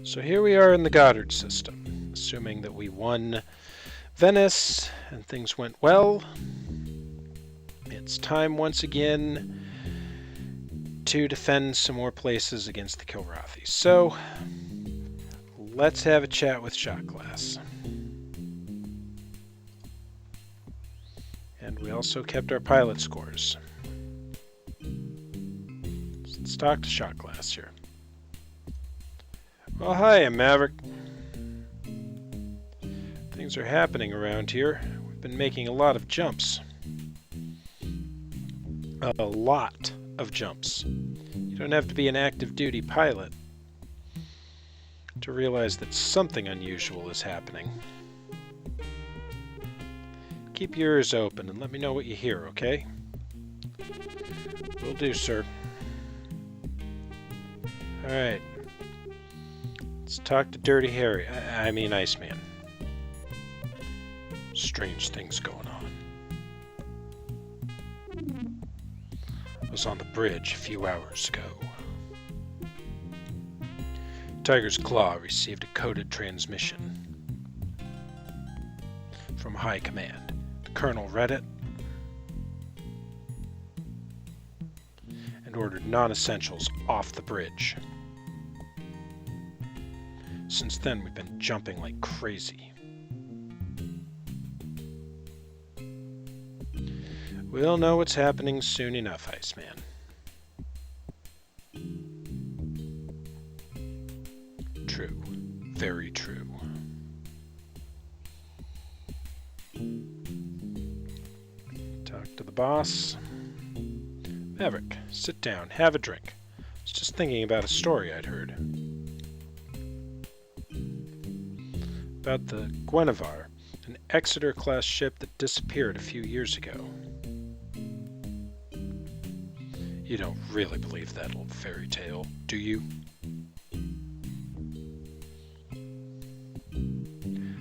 So here we are in the Goddard system, assuming that we won Venice and things went well. It's time once again to defend some more places against the Kilrathi. So let's have a chat with Shot Glass. And we also kept our pilot scores. Let's talk to Shot Glass here. Well, hi, I'm Maverick. Things are happening around here. We've been making a lot of jumps. A lot of jumps. You don't have to be an active duty pilot to realize that something unusual is happening. Keep your ears open and let me know what you hear, okay? Will do, sir. Alright. Let's talk to Dirty Harry. I mean Iceman. Strange things going on. I was on the bridge a few hours ago. Tiger's Claw received a coded transmission from High Command. The Colonel read it and ordered non-essentials off the bridge. Since then, we've been jumping like crazy. We'll know what's happening soon enough, Iceman. True. Very true. Talk to the boss. Maverick, sit down, have a drink. I was just thinking about a story I'd heard. About the Guinevere, an Exeter-class ship that disappeared a few years ago. You don't really believe that old fairy tale, do you?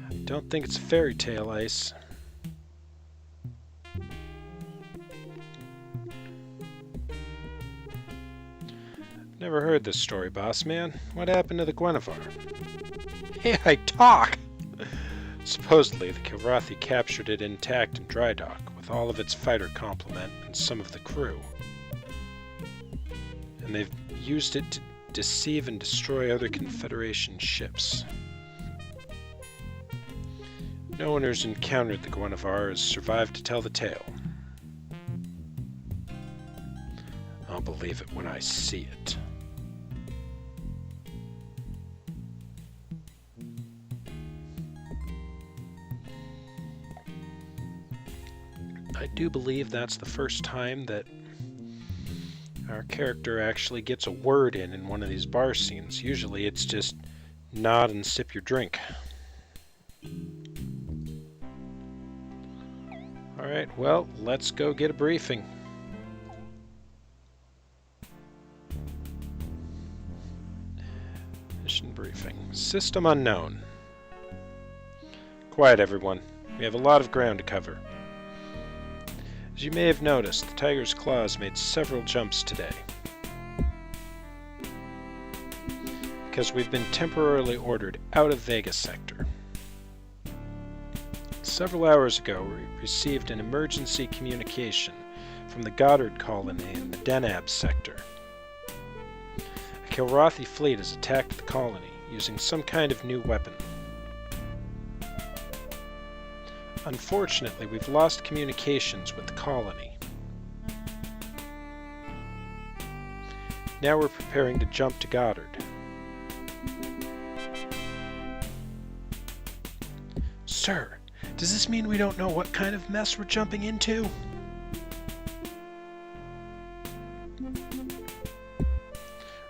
I don't think it's a fairy tale, Ice. Never heard this story, boss man. What happened to the Guinevere? Hey, I talk! Supposedly, the Kilrathi captured it intact in dry dock, with all of its fighter complement and some of the crew. And they've used it to deceive and destroy other Confederation ships. No one who's encountered the Guinevere has survived to tell the tale. I'll believe it when I see it. I do believe that's the first time that our character actually gets a word in one of these bar scenes. Usually it's just nod and sip your drink. Alright, well, let's go get a briefing. Mission briefing. System unknown. Quiet, everyone. We have a lot of ground to cover. As you may have noticed, the Tiger's Claws made several jumps today. Because we've been temporarily ordered out of Vega Sector. Several hours ago, we received an emergency communication from the Goddard colony in the Denab sector. A Kilrathi fleet has attacked the colony using some kind of new weapon. Unfortunately, we've lost communications with the colony. Now we're preparing to jump to Goddard. Sir, does this mean we don't know what kind of mess we're jumping into?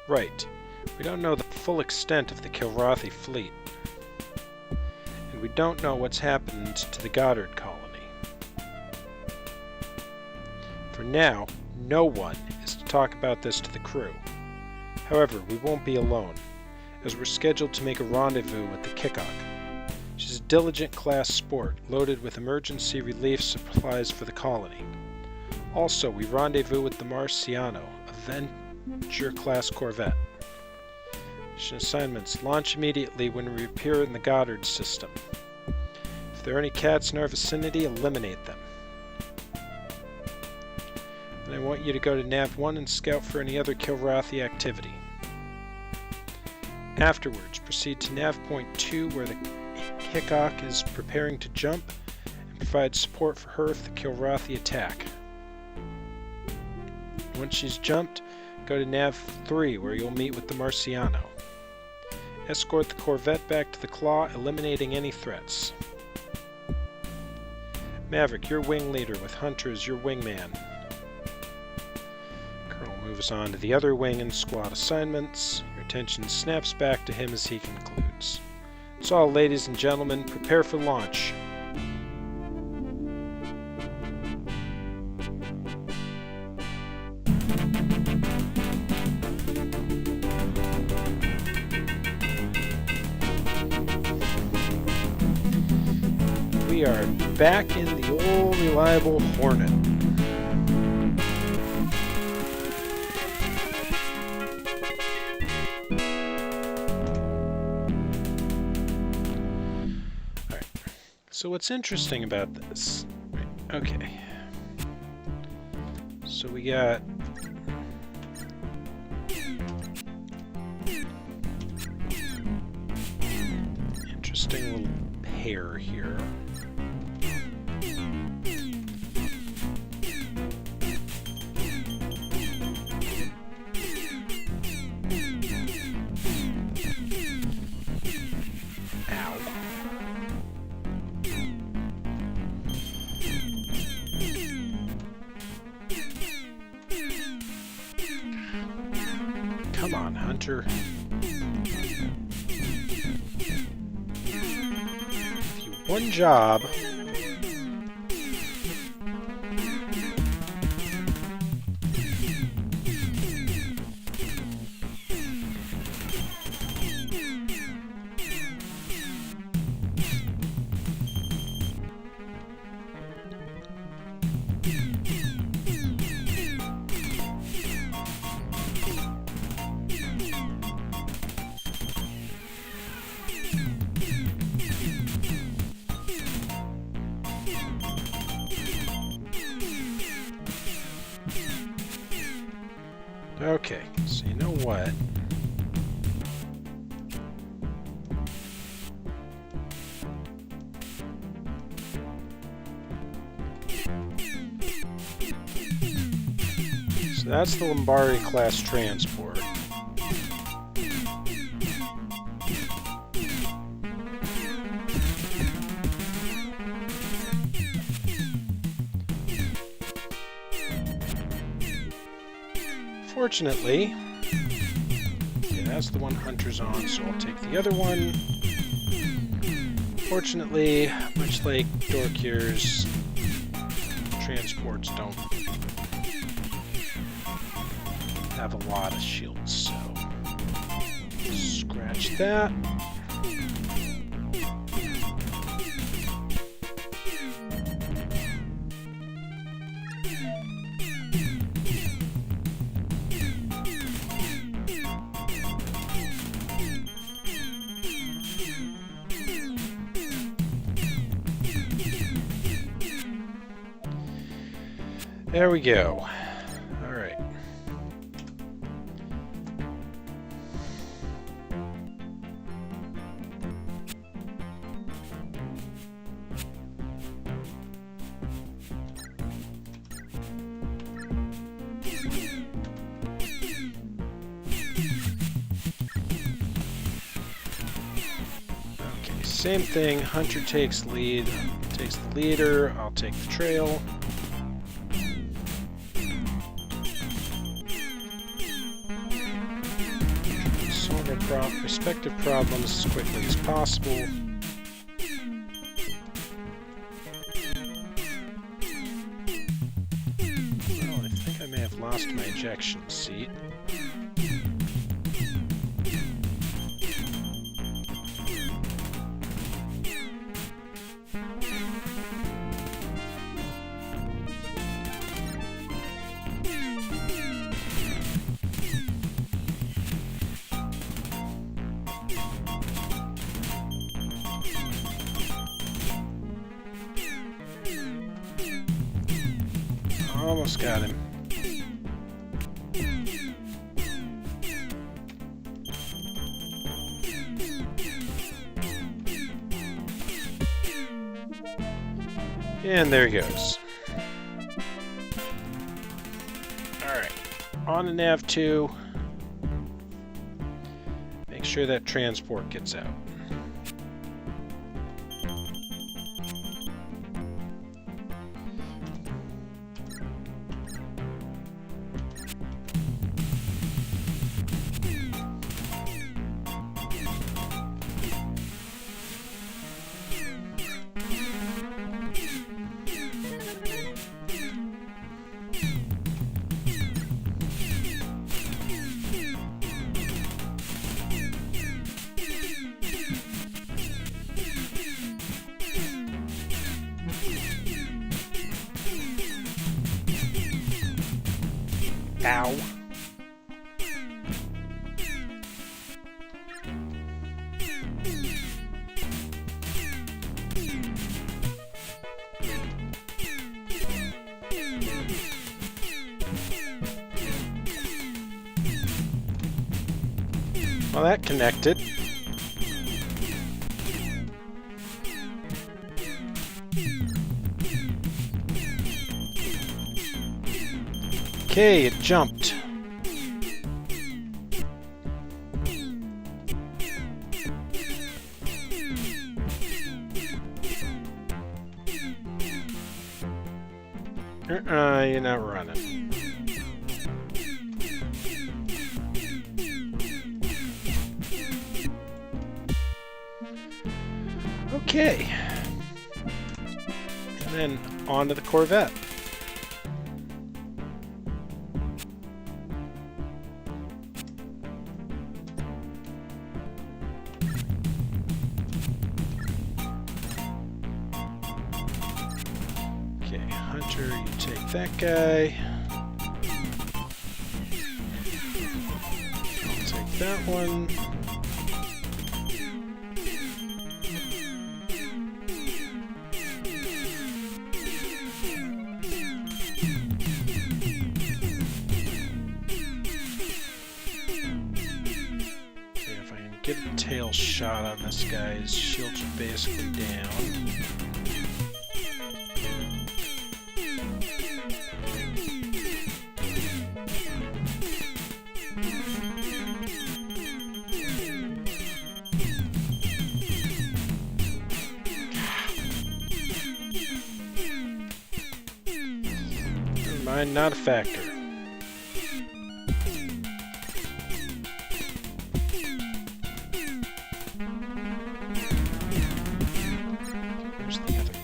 Right. We don't know the full extent of the Kilrathi fleet. And we don't know what's happened to the Goddard colony. For now, no one is to talk about this to the crew. However, we won't be alone, as we're scheduled to make a rendezvous with the Kickock. She's a diligent class sport, loaded with emergency relief supplies for the colony. Also, we rendezvous with the Marciano, a Venture-class corvette. Mission assignments. Launch immediately when we appear in the Goddard system. If there are any cats in our vicinity, eliminate them. And I want you to go to Nav 1 and scout for any other Kilrathi activity. Afterwards, proceed to Nav Point 2 where the Hickok is preparing to jump and provide support for her if the Kilrathi attack. Once she's jumped, go to Nav 3 where you'll meet with the Marciano. Escort the Corvette back to the Claw, eliminating any threats. Maverick, your wing leader with Hunter as your wingman. Colonel moves on to the other wing and squad assignments. Your attention snaps back to him as he concludes. That's all, ladies and gentlemen. Prepare for launch. We are back in the old reliable Hornet. Alright, so what's interesting about this? Right, okay. So we got interesting little pair here. Come on, Hunter. One job. Okay, so you know what? So that's the Lumbari-class transport. Fortunately, okay, that's the one Hunter's on, so I'll take the other one. Fortunately, much like Dorkier's, transports don't have a lot of shields, so scratch that. There we go. All right. Okay, same thing. Hunter takes lead, takes the leader. I'll take the trail. Respective problems as quickly as possible. Well, I think I may have lost my ejection seat. Almost got him. And there he goes. Alright, on to Nav 2. Make sure that transport gets out. Ow. Well, that connected. Okay, it jumped. You're not running. Okay. And then on to the Corvette. You take that guy. I'll take that one. Okay, if I can get a tail shot on this guy, his shields are basically down. Not a factor. Where's the other one?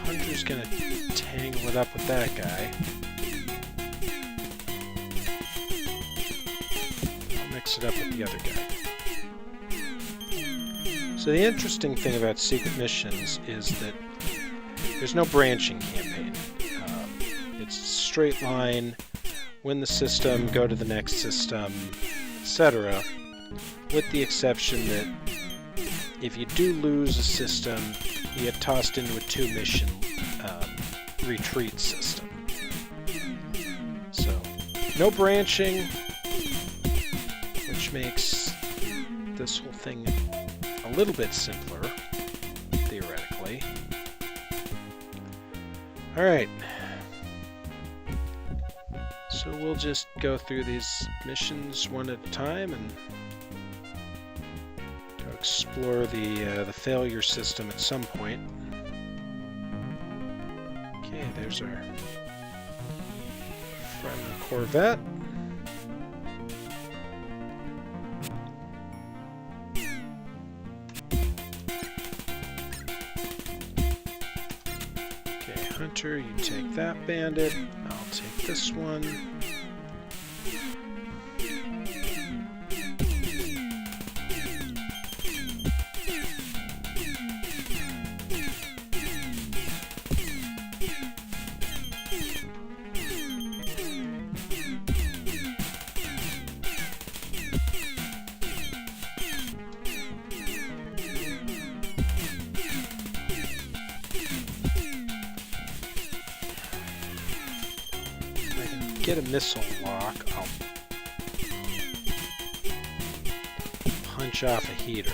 Hunter's gonna tangle it up with that guy. I'll mix it up with the other guy. So the interesting thing about secret missions is that there's no branching campaign. It's a straight line, win the system, go to the next system, etc. With the exception that if you do lose a system, you get tossed into a 2-mission retreat system. So, no branching, which makes this whole thing a little bit simpler, theoretically. Alright, so we'll just go through these missions one at a time and go explore the failure system at some point. Okay, there's our friendly Corvette. Hunter, you take that bandit. I'll take this one. get a missile lock, I'll punch off a heater.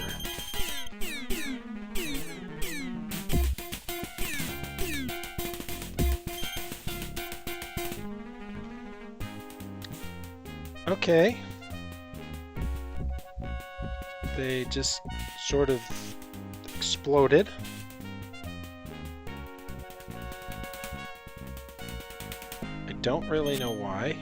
Okay. They just sort of exploded. I don't really know why.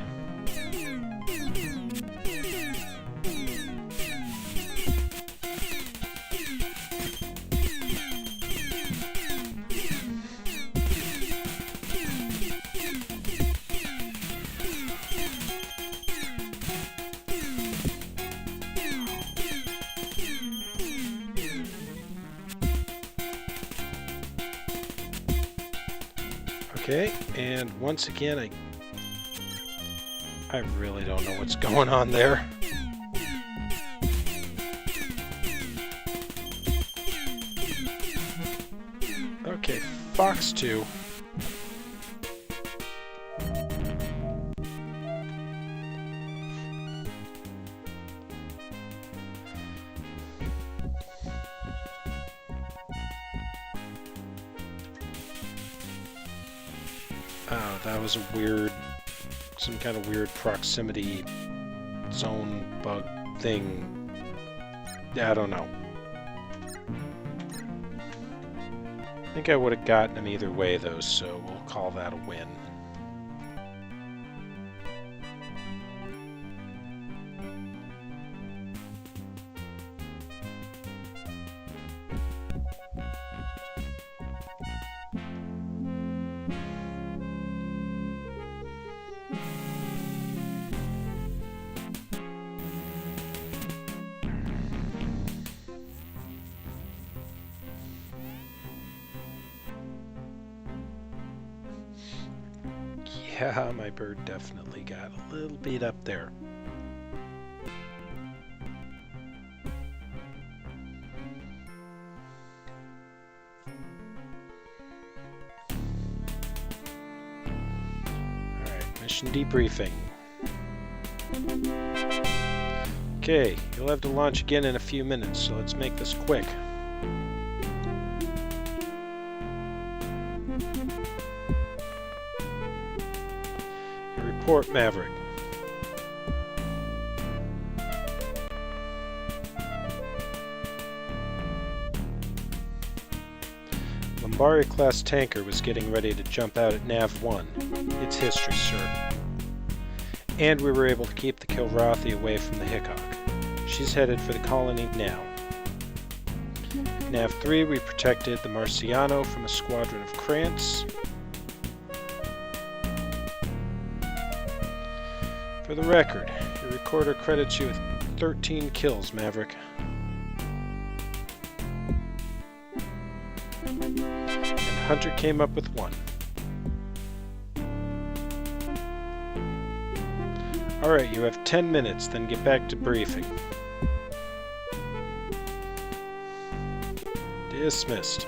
Okay, and once again, I really don't know what's going on there. Okay, Fox 2. Oh, that was a weird, some kind of weird proximity zone bug thing. I don't know. I think I would have gotten him either way though, so we'll call that a win. Yeah, my bird definitely got a little beat up there. Alright, mission debriefing. Okay, you'll have to launch again in a few minutes, so let's make this quick. Report, Maverick. Lumbari-class tanker was getting ready to jump out at Nav 1. It's history, sir. And we were able to keep the Kilrathi away from the Hickok. She's headed for the colony now. Nav 3, we protected the Marciano from a squadron of Krants. For the record, your recorder credits you with 13 kills, Maverick. And Hunter came up with 1. Alright, you have 10 minutes, then get back to briefing. Dismissed.